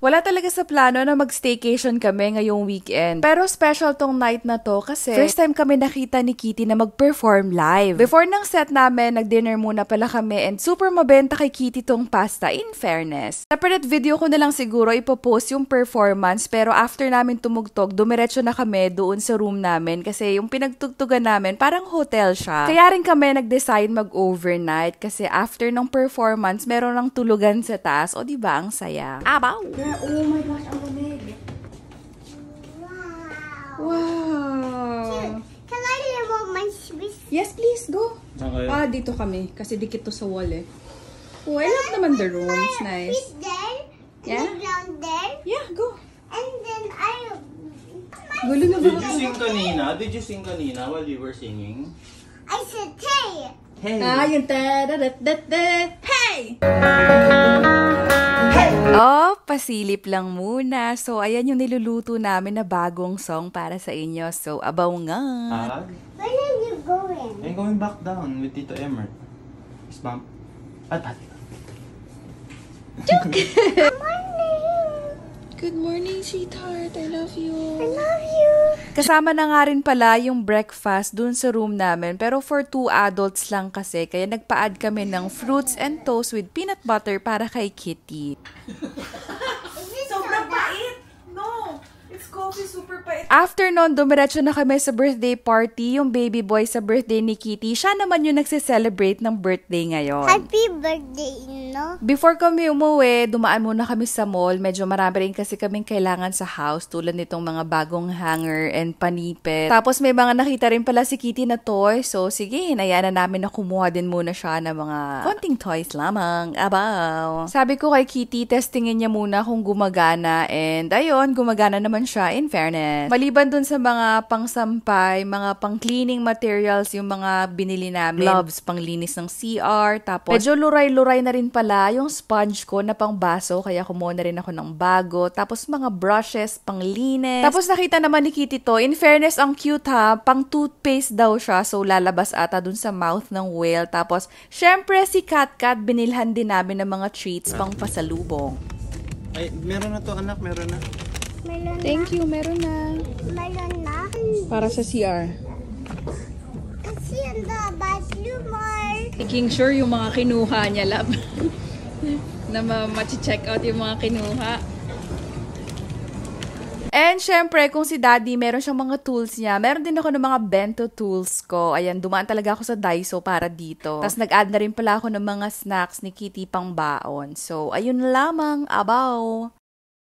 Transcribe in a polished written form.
Wala talaga sa plano na mag-staycation kami ngayong weekend. Pero special tong night na to kasi first time kami nakita ni Kitty na mag-perform live. Before ng set namin, nag-dinner muna pala kami and super mabenta kay Kitty tong pasta, in fairness. Separate video ko na lang siguro ipopost yung performance, pero after namin tumugtog, dumiretso na kami doon sa room namin kasi yung pinagtugtugan namin parang hotel siya. Kaya rin kami nag-decide mag-overnight kasi after ng performance, meron ng tulugan sa taas. O diba, ang saya. Abaw! Oh my gosh, ang lamig. Wow. Can I remove my Swiss? Yes, please, go. Okay. Dito kami. Kasi dikit to sa wall eh. Oh, I love naman the room. It's nice. Swiss there. Yeah? And down there. Yeah, go. And then I... Gulo na ba? Did you sing kanina? Did you sing kanina while you were singing? I said, hey. Hey! Yung hey! Oh, pasilip lang muna. So, ayan yung niluluto namin na bagong song para sa inyo. So, abaw nga. Where are you going? I'm going back down with Tito Emer. Miss Mom. Good morning. Good morning, sweetheart. I love you. I love you. Kasama na nga rin pala yung breakfast dun sa room namin. Pero for 2 adults lang kasi. Kaya nagpa-add kami ng fruits and toast with peanut butter para kay Kitty. Sobrang pait! No! It's coffee, super pait. After nun, dumiretso na kami sa birthday party. Yung baby boy sa birthday ni Kitty. Siya naman yung nagse-celebrate ng birthday ngayon. Happy birthday, no? Before kami umuwi, dumaan muna kami sa mall. Medyo marami rin kasi kaming kailangan sa house tulad nitong mga bagong hanger and panipet. Tapos may mga nakita rin pala si Kitty na toys. So sige, hinayaan na namin na kumuha din muna siya ng mga konting toys lamang. Abaw! Sabi ko kay Kitty, testingin niya muna kung gumagana. And ayun, gumagana naman siya in fairness. Maliban dun sa mga pangsampay, mga pang-cleaning materials, yung mga binili namin. Gloves, panglinis ng CR. Tapos medyo luray-luray na rin pala yung sponge ko na pang baso, kaya kumuha na rin ako ng bago. Tapos mga brushes, panglinis. Tapos nakita naman ni Kitty to. In fairness, ang cute ha. Pang toothpaste daw siya. So lalabas ata dun sa mouth ng whale. Tapos, syempre si Cat binilhan din namin ng mga treats pang pasalubong. Ay, meron na to anak, meron na. Melon Thank you, meron na. Melon na. Para sa CR. Kasi ang bathroom more. Making sure yung mga kinuha niya, love. Na ma-check out yung mga kinuha. And syempre, kung si Daddy, meron siyang mga tools niya. Meron din ako ng mga bento tools ko. Ayan, dumaan talaga ako sa Daiso para dito. Tapos nag-add na rin pala ako ng mga snacks ni Kitty pang baon. So, ayun lamang, abaw!